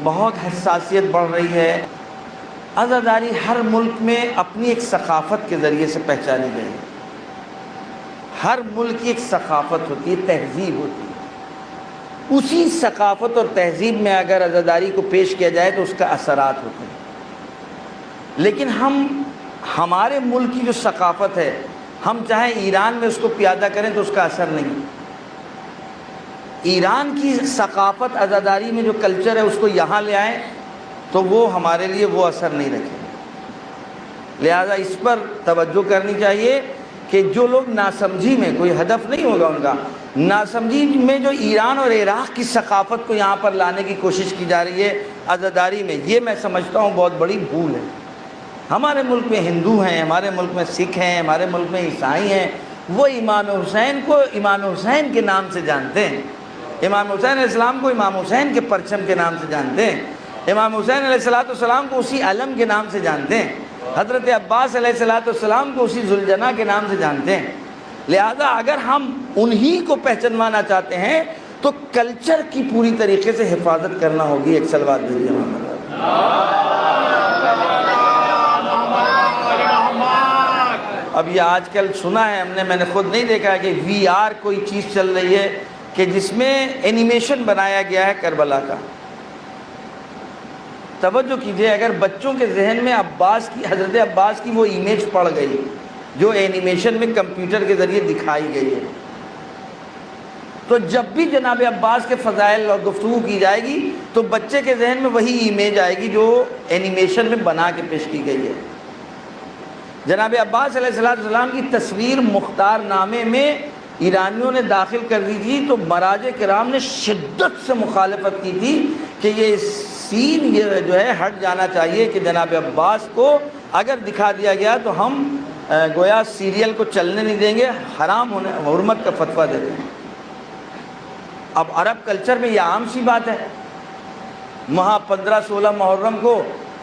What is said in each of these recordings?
بہت حساسیت بڑھ رہی ہے۔ عزاداری ہر ملک میں اپنی ایک ثقافت کے ذریعے سے پہچانی گئی۔ ہر ملک کی ایک ثقافت ہوتی ہے، تہذیب ہوتی ہے، اسی ثقافت اور تہذیب میں اگر عزاداری کو پیش کیا جائے تو اس کا اثرات ہوتے ہیں۔ لیکن ہمارے ملک کی جو ثقافت ہے، ہم چاہے ایران میں اس کو پیادہ کریں تو اس کا اثر نہیں۔ ایران کی ثقافت عزاداری میں جو کلچر ہے اس کو یہاں لے آئیں تو وہ ہمارے لیے وہ اثر نہیں رکھے۔ لہذا اس پر توجہ کرنی چاہیے کہ جو لوگ ناسمجھی میں، کوئی ہدف نہیں ہوگا ان کا، ناسمجھی میں جو ایران اور عراق کی ثقافت کو یہاں پر لانے کی کوشش کی جا رہی ہے عزاداری میں، یہ میں سمجھتا ہوں بہت بڑی بھول ہے۔ ہمارے ملک میں ہندو ہیں، ہمارے ملک میں سکھ ہیں، ہمارے ملک میں عیسائی ہیں، وہ امام حسین کو امام حسین کے نام سے جانتے ہیں، امام حسین علیہ السلام کو امام حسین کے پرچم کے نام سے جانتے ہیں، امام حسین علیہ السلام کو اسی علم کے نام سے جانتے ہیں، حضرت عباس علیہ السلام کو اسی ذوالجناح کے نام سے جانتے ہیں۔ لہذا اگر ہم انہی کو پہچانوانا چاہتے ہیں تو کلچر کی پوری طریقے سے حفاظت کرنا ہوگی۔ ایک صلوات بھیجیے محمد۔ اب یہ آج کل سنا ہے میں نے خود نہیں دیکھا ہے کہ وی آر کوئی چیز چل رہی ہے کہ جس میں اینیمیشن بنایا گیا ہے کربلا کا۔ توجہ کیجئے، اگر بچوں کے ذہن میں حضرت عباس کی وہ امیج پڑ گئی جو اینیمیشن میں کمپیوٹر کے ذریعے دکھائی گئی ہے، تو جب بھی جناب عباس کے فضائل اور گفتگو کی جائے گی تو بچے کے ذہن میں وہی امیج آئے گی جو اینیمیشن میں بنا کے پیش کی گئی ہے۔ جناب عباس علیہ السلام کی تصویر مختار نامے میں ایرانیوں نے داخل کر دی تھی تو مراجع کرام نے شدت سے مخالفت کی تھی کہ یہ سین یہ جو ہے ہٹ جانا چاہیے، کہ جناب عباس کو اگر دکھا دیا گیا تو ہم گویا سیریل کو چلنے نہیں دیں گے، حرام ہونے حرمت کا فتویٰ دیتے ہیں۔ اب عرب کلچر میں یہ عام سی بات ہے، وہاں 15-16 محرم کو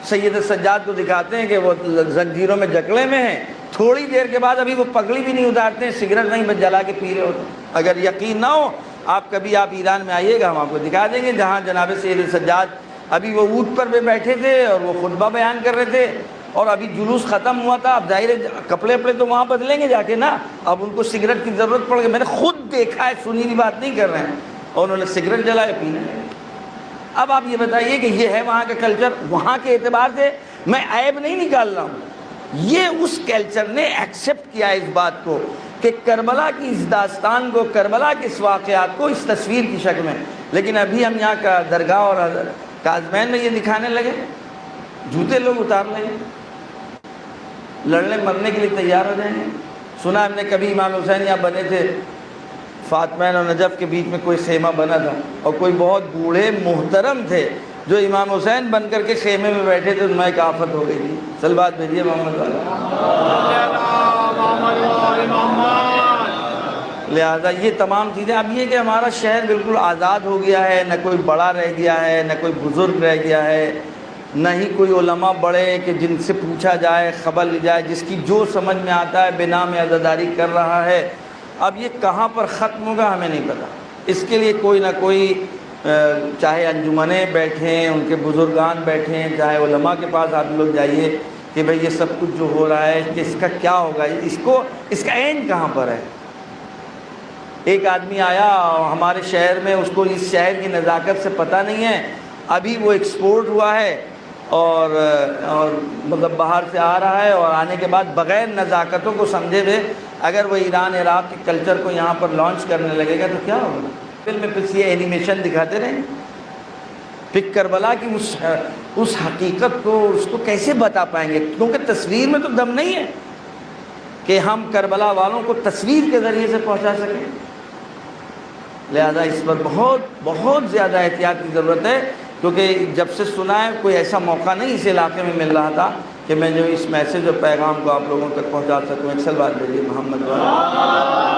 سید سجاد کو دکھاتے ہیں کہ وہ زنجیروں میں جکڑے میں ہیں، تھوڑی دیر کے بعد ابھی وہ پگڑی بھی نہیں اتارتے ہیں، سگریٹ نہیں بس جلا کے پی رہے ہوتے ہیں۔ اگر یقین نہ ہو آپ ایران میں آئیے گا، ہم آپ کو دکھا دیں گے جہاں جناب سید سجاد ابھی وہ اونٹ پر بیٹھے تھے اور وہ خطبہ بیان کر رہے تھے، اور ابھی جلوس ختم ہوا تھا۔ اب ظاہر ہے کپڑے اپڑے تو وہاں بدلیں گے جا کے نا، اب ان کو سگریٹ کی ضرورت پڑ گئی۔ میں نے خود دیکھا ہے، سنی ہوئی بات نہیں کر رہے ہیں، اور انہوں نے سگریٹ جلائے پینا۔ اب آپ یہ بتائیے کہ یہ ہے وہاں کا کلچر، وہاں کے اعتبار سے میں عیب نہیں نکال رہا ہوں، یہ اس کلچر نے ایکسیپٹ کیا اس بات کو کہ کربلا کی اس داستان کو، کربلا کے اس واقعات کو اس تصویر کی شکل میں، لیکن ابھی ہم یہاں کا درگاہ اور کاظمین میں یہ دکھانے لگے، جوتے لوگ اتار لیں گے، لڑنے مرنے کے لیے تیار ہو جائیں گے۔ سنا ہم نے کبھی امام حسین یہاں بنے تھے، فاطمین اور نجف کے بیچ میں کوئی خیمہ بنا تھا، اور کوئی بہت بوڑھے محترم تھے جو امام حسین بن کر کے خیمے میں بیٹھے تھے، ان میں ایک آفت ہو گئی تھی۔ صلوات بھیجیے محمد والا۔ لہذا یہ تمام چیزیں، اب یہ کہ ہمارا شہر بالکل آزاد ہو گیا ہے، نہ کوئی بڑا رہ گیا ہے، نہ کوئی بزرگ رہ گیا ہے، نہ ہی کوئی علماء بڑے کہ جن سے پوچھا جائے، خبر لی جائے، جس کی جو سمجھ میں آتا ہے بنا میں عزاداری کر رہا ہے۔ اب یہ کہاں پر ختم ہوگا ہمیں نہیں پتہ، اس کے لیے کوئی نہ کوئی چاہے انجمنیں بیٹھیں، ان کے بزرگان بیٹھیں، چاہے علماء کے پاس آپ لوگ جائیے کہ بھئی یہ سب کچھ جو ہو رہا ہے کہ اس کا کیا ہوگا، اس کا اینڈ کہاں پر ہے۔ ایک آدمی آیا ہمارے شہر میں، اس کو اس شہر کی نزاکت سے پتہ نہیں ہے، ابھی وہ ایکسپورٹ ہوا ہے اور مطلب باہر سے آ رہا ہے، اور آنے کے بعد بغیر نزاکتوں کو سمجھے ہوئے اگر وہ ایران عراق کے کلچر کو یہاں پر لانچ کرنے لگے گا تو کیا ہوگا۔ فلم میں پھر یہ اینیمیشن دکھاتے رہیں، پھر کربلا کی اس حقیقت کو اس کو کیسے بتا پائیں گے، کیونکہ تصویر میں تو دم نہیں ہے کہ ہم کربلا والوں کو تصویر کے ذریعے سے پہنچا سکیں۔ لہذا اس پر بہت بہت زیادہ احتیاط کی ضرورت ہے، کیونکہ جب سے سنا ہے کوئی ایسا موقع نہیں اس علاقے میں مل رہا تھا کہ میں جو اس میسیج اور پیغام کو آپ لوگوں تک پہنچا سکوں۔ ایک سال بعد بھیجیے محمد والا۔